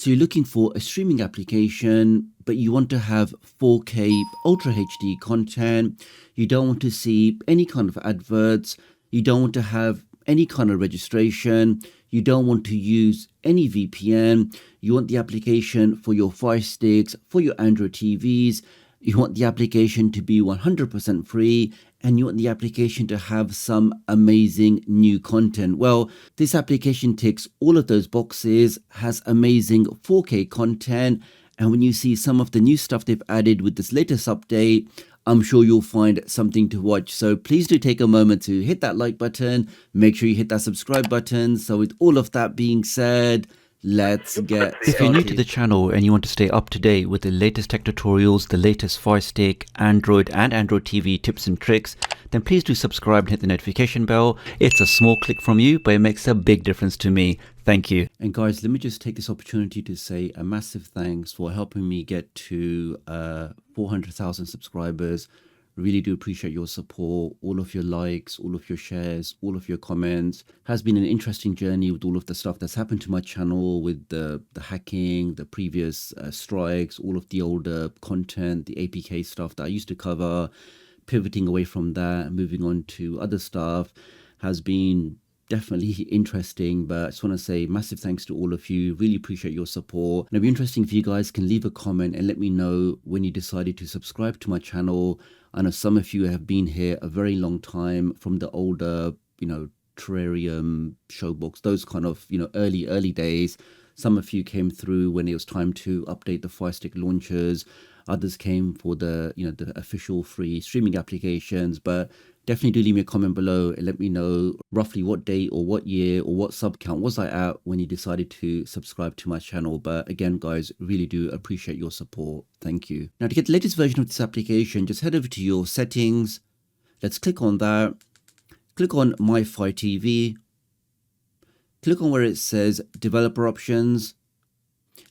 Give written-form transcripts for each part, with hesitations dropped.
So you're looking for a streaming application, but you want to have 4K Ultra HD content. You don't want to see any kind of adverts. You don't want to have any kind of registration. You don't want to use any VPN. You want the application for your Fire Sticks, for your Android TVs. You want the application to be 100% free, and you want the application to have some amazing new content. Well, this application ticks all of those boxes, has amazing 4K content, and when you see some of the new stuff they've added with this latest update, I'm sure you'll find something to watch. So please do take a moment to hit that like button, make sure you hit that subscribe button. So with all of that being said, let's get started. If you're new to the channel and you want to stay up to date with the latest tech tutorials, the latest Fire Stick, Android and Android TV tips and tricks, then please do subscribe and hit the notification bell. It's a small click from you, but it makes a big difference to me. Thank you. And guys, let me just take this opportunity to say a massive thanks for helping me get to 400,000 subscribers. Really do appreciate your support, all of your likes, all of your shares, all of your comments. Has been an interesting journey with all of the stuff that's happened to my channel, with the hacking, the previous strikes, all of the older content, the APK stuff that I used to cover, pivoting away from that, moving on to other stuff has been definitely interesting. But I just want to say massive thanks to all of you. Really appreciate your support. And it'd be interesting if you guys can leave a comment and let me know when you decided to subscribe to my channel. I know some of you have been here a very long time, from the older, Terrarium, Showbox, those kind of, early days. Some of you came through when it was time to update the Fire Stick launchers. Others came for the, the official free streaming applications. But definitely do leave me a comment below and let me know roughly what date or what year or what sub count was I at when you decided to subscribe to my channel. But again, guys, really do appreciate your support. Thank you. Now, to get the latest version of this application, just head over to your settings. Let's click on that. Click on My Fire TV. Click on where it says Developer Options,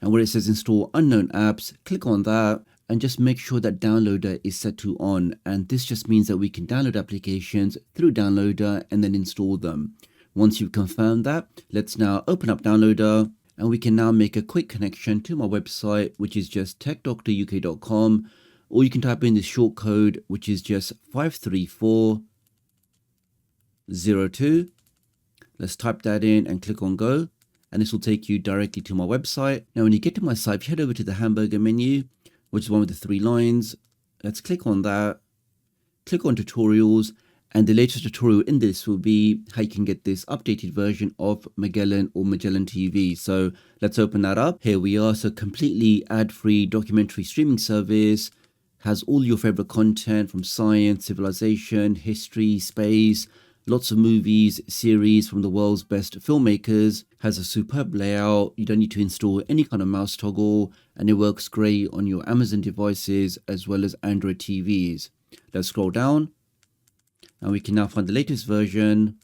and where it says Install Unknown Apps, click on that. And just make sure that downloader is set to on, and this just means that we can download applications through downloader and then install them. Once you've confirmed that, let's now open up downloader, and we can now make a quick connection to my website, which is just tdoctoruk.com, or you can type in the short code, which is just 53402. Let's type that in and click on go, and this will take you directly to my website. Now when you get to my site, head over to the hamburger menu, which is one with the 3 lines. Let's click on that, click on tutorials, and the latest tutorial in this will be how you can get this updated version of Magellan or Magellan TV. So let's open that up. Here we are. So completely ad-free documentary streaming service, has all your favorite content from science, civilization, history, space, lots of movies, series from the world's best filmmakers, has a superb layout. You don't need to install any kind of mouse toggle, and it works great on your Amazon devices as well as Android TVs. Let's scroll down, and we can now find the latest version,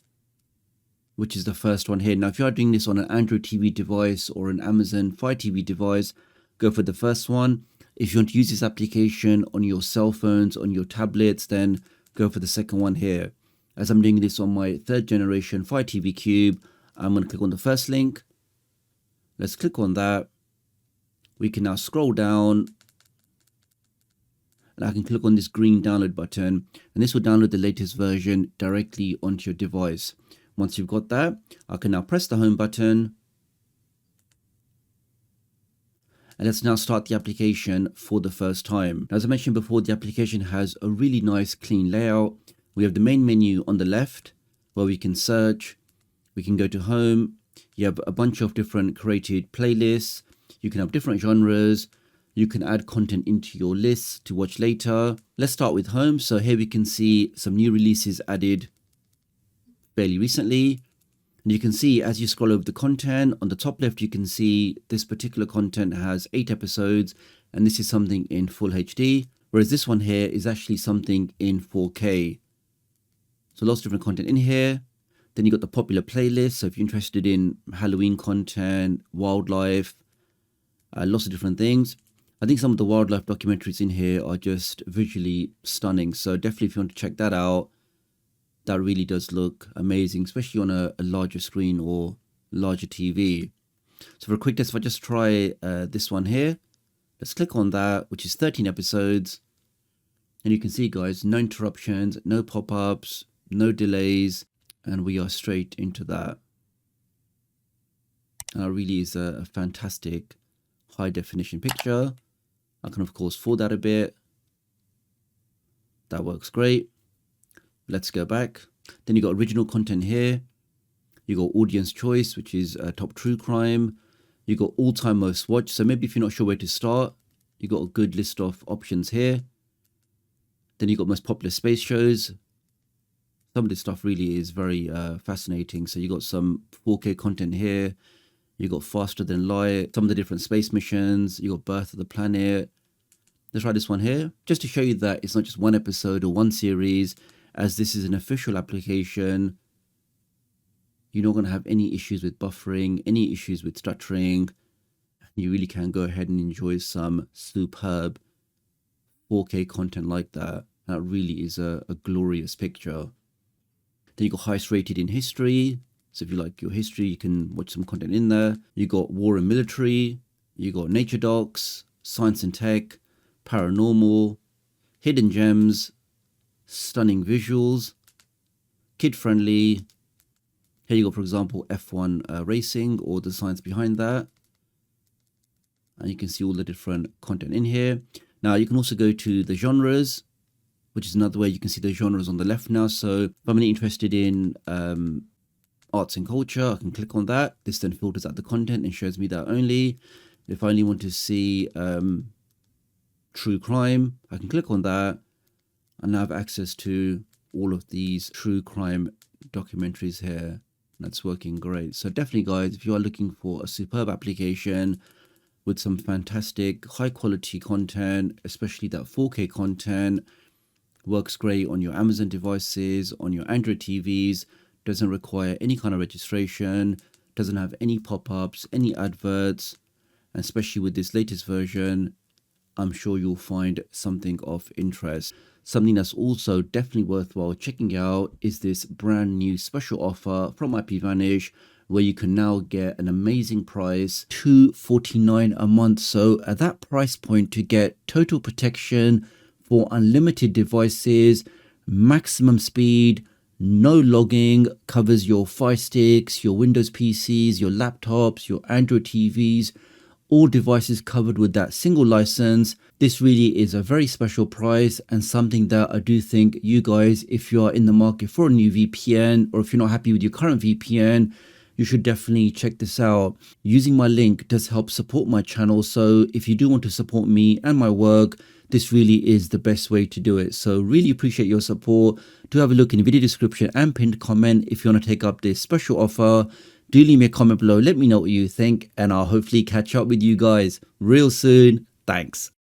which is the first one here. Now, if you are doing this on an Android TV device or an Amazon Fire TV device, go for the first one. If you want to use this application on your cell phones, on your tablets, then go for the second one here. As I'm doing this on my 3rd generation Fire TV Cube, I'm going to click on the first link. Let's click on that. We can now scroll down, and I can click on this green download button, and this will download the latest version directly onto your device. Once you've got that, I can now press the home button, and let's now start the application for the first time. As I mentioned before, the application has a really nice clean layout. We have the main menu on the left where we can search. We can go to home. You have a bunch of different created playlists. You can have different genres. You can add content into your lists to watch later. Let's start with home. So here we can see some new releases added fairly recently. And you can see as you scroll over the content, on the top left, you can see this particular content has 8 episodes, and this is something in full HD, whereas this one here is actually something in 4K. So lots of different content in here. Then you got the popular playlist. So if you're interested in Halloween content, wildlife, lots of different things. I think some of the wildlife documentaries in here are just visually stunning. So definitely if you want to check that out, that really does look amazing, especially on a larger screen or larger TV. So for a quick test, if I just try this one here, let's click on that, which is 13 episodes. And you can see, guys, no interruptions, no pop-ups, no delays, and we are straight into that. And it really is a fantastic high definition picture. I can, of course, forward that a bit. That works great. Let's go back. Then you got original content here. You got audience choice, which is top true crime. You got all-time most watched. So maybe if you're not sure where to start, you got a good list of options here. Then you got most popular space shows. Some of this stuff really is very fascinating. So you got some 4K content here. You got Faster Than Light, some of the different space missions. You got Birth of the Planet. Let's try this one here, just to show you that it's not just one episode or one series, as this is an official application. You're not going to have any issues with buffering, any issues with stuttering. You really can go ahead and enjoy some superb 4K content like that. That really is a glorious picture. Then you got highest rated in history. So if you like your history, you can watch some content in there. You got war and military. You got nature docs, science and tech, paranormal, hidden gems, stunning visuals, kid friendly. Here you go, for example, F1 racing or the science behind that. And you can see all the different content in here. Now you can also go to the genres, which is another way you can see the genres on the left now. So if I'm really interested in arts and culture, I can click on that. This then filters out the content and shows me that only. If I only want to see true crime, I can click on that and now have access to all of these true crime documentaries here. That's working great. So definitely, guys, if you are looking for a superb application with some fantastic high quality content, especially that 4K content, works great on your Amazon devices, on your Android TVs, doesn't require any kind of registration, doesn't have any pop-ups, any adverts, and especially with this latest version, I'm sure you'll find something of interest. Something that's also definitely worthwhile checking out is this brand new special offer from IPVanish, where you can now get an amazing price, $249 a month. So at that price point, to get total protection for unlimited devices, maximum speed, no logging, covers your Fire Sticks, your Windows PCs, your laptops, your Android TVs, all devices covered with that single license. This really is a very special price and something that I do think you guys, if you are in the market for a new VPN or if you're not happy with your current VPN, you should definitely check this out. Using my link does help support my channel. So if you do want to support me and my work, this really is the best way to do it. So really appreciate your support. Do have a look in the video description and pinned comment if you want to take up this special offer. Do leave me a comment below. Let me know what you think, and I'll hopefully catch up with you guys real soon. Thanks.